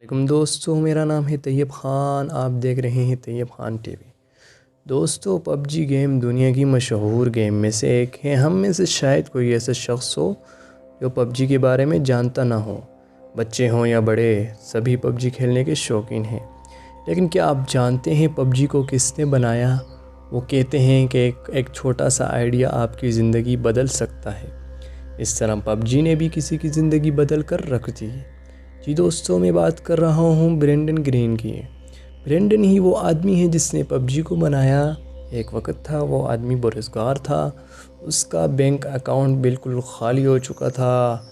दोस्तों, मेरा नाम है तैयब ख़ान। आप देख रहे हैं तैयब ख़ान टीवी। दोस्तों, पबजी गेम दुनिया की मशहूर गेम में से एक है। हम में से शायद कोई ऐसा शख्स हो जो पबजी के बारे में जानता ना हो। बच्चे हों या बड़े, सभी पबजी खेलने के शौकीन हैं। लेकिन क्या आप जानते हैं पबजी को किसने बनाया? वो कहते हैं कि एक छोटा सा आइडिया आपकी ज़िंदगी बदल सकता है। इस तरह पबजी ने भी किसी की ज़िंदगी बदल कर रख दी। जी दोस्तों, मैं बात कर रहा हूँ ब्रेंडन ग्रीन की। ब्रेंडन ही वो आदमी है जिसने पबजी को बनाया। एक वक्त था वो आदमी बेरोज़गार था, उसका बैंक अकाउंट बिल्कुल खाली हो चुका था,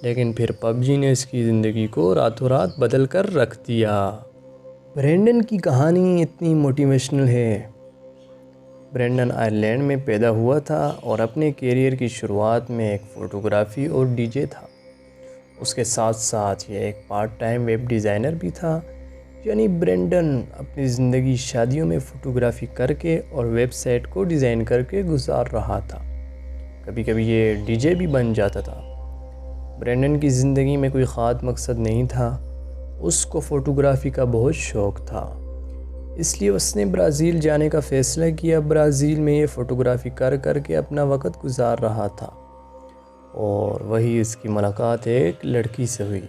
लेकिन फिर पबजी ने इसकी ज़िंदगी को रातों रात बदल कर रख दिया। ब्रेंडन की कहानी इतनी मोटिवेशनल है। ब्रेंडन आयरलैंड में पैदा हुआ था और अपने कैरियर की शुरुआत में एक फ़ोटोग्राफ़ी और डीजे था। उसके साथ साथ ये एक पार्ट टाइम वेब डिज़ाइनर भी था। यानी ब्रेंडन अपनी ज़िंदगी शादियों में फ़ोटोग्राफ़ी करके और वेबसाइट को डिज़ाइन करके गुजार रहा था। कभी कभी ये डीजे भी बन जाता था। ब्रेंडन की ज़िंदगी में कोई ख़ास मकसद नहीं था, उसको फ़ोटोग्राफ़ी का बहुत शौक़ था। इसलिए उसने ब्राज़ील जाने का फ़ैसला किया। ब्राज़ील में ये फ़ोटोग्राफ़ी कर के अपना वक़्त गुजार रहा था और वही इसकी मुलाकात एक लड़की से हुई।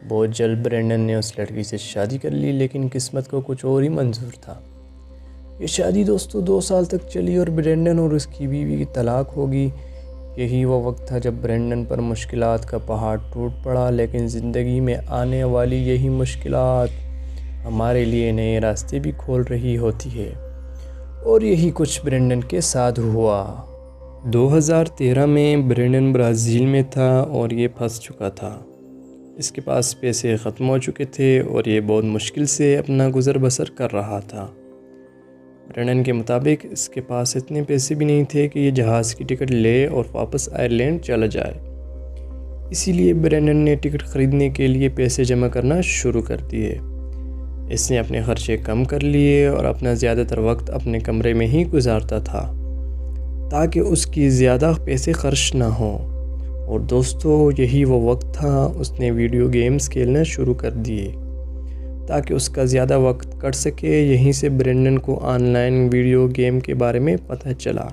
बहुत जल्द ब्रेंडन ने उस लड़की से शादी कर ली, लेकिन किस्मत को कुछ और ही मंजूर था। ये शादी दोस्तों 2 साल तक चली और ब्रेंडन और उसकी बीवी की तलाक होगी। यही वो वक्त था जब ब्रेंडन पर मुश्किलात का पहाड़ टूट पड़ा। लेकिन ज़िंदगी में आने वाली यही मुश्किलात हमारे लिए नए रास्ते भी खोल रही होती है, और यही कुछ ब्रेंडन के साथ हुआ। 2013 में ब्रेंडन ब्राज़ील में था और ये फंस चुका था। इसके पास पैसे ख़त्म हो चुके थे और ये बहुत मुश्किल से अपना गुज़र बसर कर रहा था। ब्रेंडन के मुताबिक इसके पास इतने पैसे भी नहीं थे कि ये जहाज़ की टिकट ले और वापस आयरलैंड चला जाए। इसीलिए ब्रेंडन ने टिकट ख़रीदने के लिए पैसे जमा करना शुरू कर दिए। इसने अपने ख़र्चे कम कर लिए और अपना ज़्यादातर वक्त अपने कमरे में ही गुजारता था ताकि उसकी ज़्यादा पैसे खर्च ना हों। और दोस्तों, यही वो वक्त था उसने वीडियो गेम्स खेलना शुरू कर दिए ताकि उसका ज़्यादा वक्त कट सके। यहीं से ब्रेंडन को ऑनलाइन वीडियो गेम के बारे में पता चला।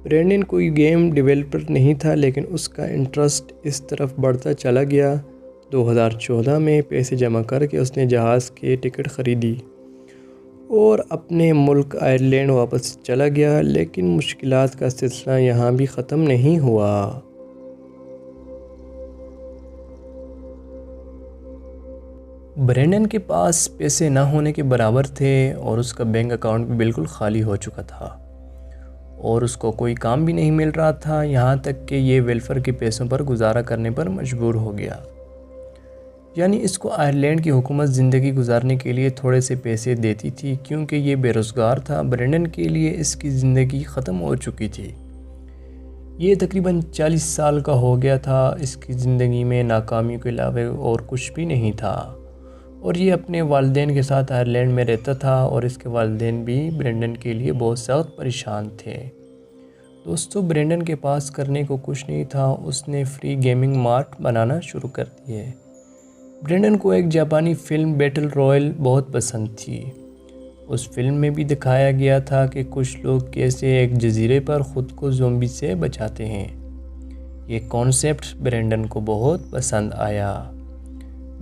ब्रेंडन कोई गेम डेवलपर नहीं था, लेकिन उसका इंटरेस्ट इस तरफ बढ़ता चला गया। 2014 में पैसे जमा करके उसने जहाज़ की टिकट ख़रीदी और अपने मुल्क आयरलैंड वापस चला गया। लेकिन मुश्किलात का सिलसिला यहाँ भी ख़त्म नहीं हुआ। ब्रेंडन के पास पैसे ना होने के बराबर थे और उसका बैंक अकाउंट भी बिल्कुल खाली हो चुका था और उसको कोई काम भी नहीं मिल रहा था। यहाँ तक कि ये वेलफेयर के पैसों पर गुजारा करने पर मजबूर हो गया। यानी इसको आयरलैंड की हुकूमत ज़िंदगी गुजारने के लिए थोड़े से पैसे देती थी, क्योंकि ये बेरोज़गार था। ब्रेंडन के लिए इसकी ज़िंदगी ख़त्म हो चुकी थी। ये तकरीबन 40 साल का हो गया था। इसकी ज़िंदगी में नाकामियों के अलावा और कुछ भी नहीं था और ये अपने वालिदैन के साथ आयरलैंड में रहता था और इसके वालिदैन भी ब्रेंडन के लिए बहुत सख्त परेशान थे। दोस्तों, ब्रेंडन के पास करने को कुछ नहीं था। उसने फ्री गेमिंग मार्ट बनाना शुरू कर दिए। ब्रेंडन को एक जापानी फ़िल्म बैटल रॉयल बहुत पसंद थी। उस फिल्म में भी दिखाया गया था कि कुछ लोग कैसे एक जजीरे पर ख़ुद को ज़ोंबी से बचाते हैं। ये कॉन्सेप्ट ब्रेंडन को बहुत पसंद आया।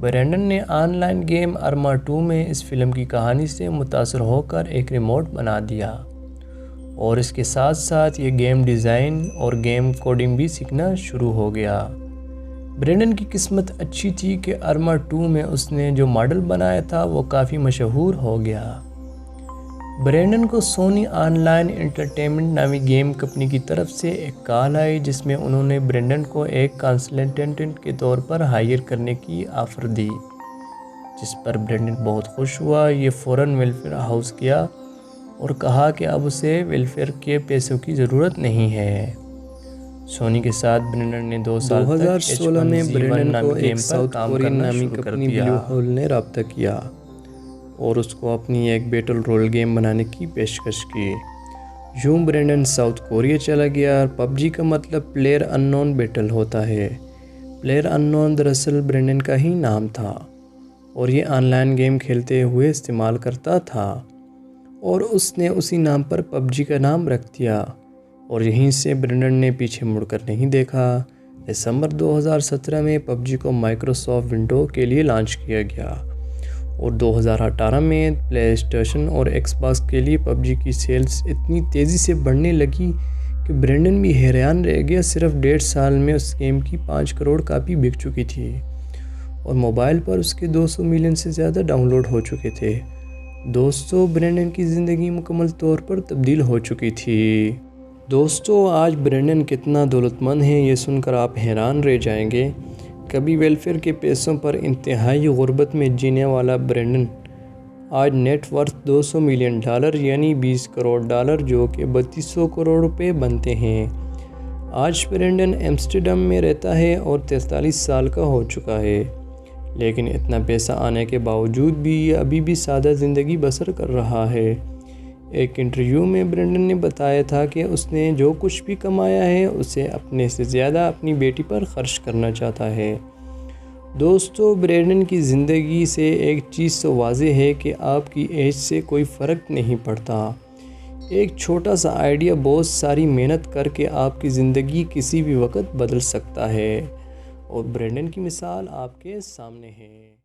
ब्रेंडन ने ऑनलाइन गेम अरमा 2 में इस फिल्म की कहानी से मुतासर होकर एक रिमोट बना दिया और इसके साथ साथ ये गेम डिज़ाइन और गेम कोडिंग भी सीखना शुरू हो गया। ब्रेंडन की किस्मत अच्छी थी कि अरमा 2 में उसने जो मॉडल बनाया था वो काफ़ी मशहूर हो गया। ब्रेंडन को सोनी ऑनलाइन एंटरटेनमेंट नामी गेम कंपनी की तरफ से एक कॉल आई, जिसमें उन्होंने ब्रेंडन को एक कंसल्टेंट के तौर पर हायर करने की ऑफ़र दी, जिस पर ब्रेंडन बहुत खुश हुआ। ये फ़ौरन वेलफेयर हाउस गया और कहा कि अब उसे वेलफेयर के पैसों की ज़रूरत नहीं है। सोनी के साथ ब्रेंडन ने 2 साल 2016 में ब्रेंडन को एक साउथ कोरियन नामी कंपनी ब्लू होल ने रब्ता किया और उसको अपनी एक बैटल रोल गेम बनाने की पेशकश की। यूं ब्रेंडन साउथ कोरिया चला गया। पबजी का मतलब प्लेयर अननोन बैटल होता है। प्लेयर अननोन दरअसल ब्रेंडन का ही नाम था। اور یہ آن لائن گیم کھیلتے ہوئے استعمال کرتا تھا اور اس نے اسی نام پر پب جی کا نام رکھ دیا اور یہیں سے برینڈن نے پیچھے مڑ کر نہیں دیکھا۔ دسمبر 2017 میں پب جی کو مائیکروسافٹ ونڈو کے لیے لانچ کیا گیا اور 2018 میں پلے اسٹیشن اور ایکس باکس کے لیے پب جی کی سیلز اتنی تیزی سے بڑھنے لگی کہ برینڈن بھی حیران رہ گیا۔ صرف 1.5 سال میں اس گیم کی 5 کروڑ کاپی بک چکی تھی اور موبائل پر اس کے 200 ملین سے زیادہ ڈاؤن لوڈ ہو چکے تھے۔ دوستو، برینڈن کی زندگی مکمل طور پر تبدیل ہو چکی تھی۔ دوستو، آج برینڈن کتنا دولت مند ہے یہ سن کر آپ حیران رہ جائیں گے۔ کبھی ویلفیئر کے پیسوں پر انتہائی غربت میں جینے والا برینڈن آج نیٹ ورتھ $200 ملین یعنی $20 کروڑ جو کہ 3200 کروڑ روپے بنتے ہیں۔ آج برینڈن ایمسٹرڈیم میں رہتا ہے اور 43 سال کا ہو چکا ہے، لیکن اتنا پیسہ آنے کے باوجود بھی یہ ابھی بھی سادہ زندگی بسر کر رہا ہے۔ ایک انٹرویو میں برینڈن نے بتایا تھا کہ اس نے جو کچھ بھی کمایا ہے اسے اپنے سے زیادہ اپنی بیٹی پر خرچ کرنا چاہتا ہے۔ دوستو، برینڈن کی زندگی سے ایک چیز تو واضح ہے کہ آپ کی ایج سے کوئی فرق نہیں پڑتا۔ ایک چھوٹا سا آئیڈیا بہت ساری محنت کر کے آپ کی زندگی کسی بھی وقت بدل سکتا ہے، اور برینڈن کی مثال آپ کے سامنے ہے۔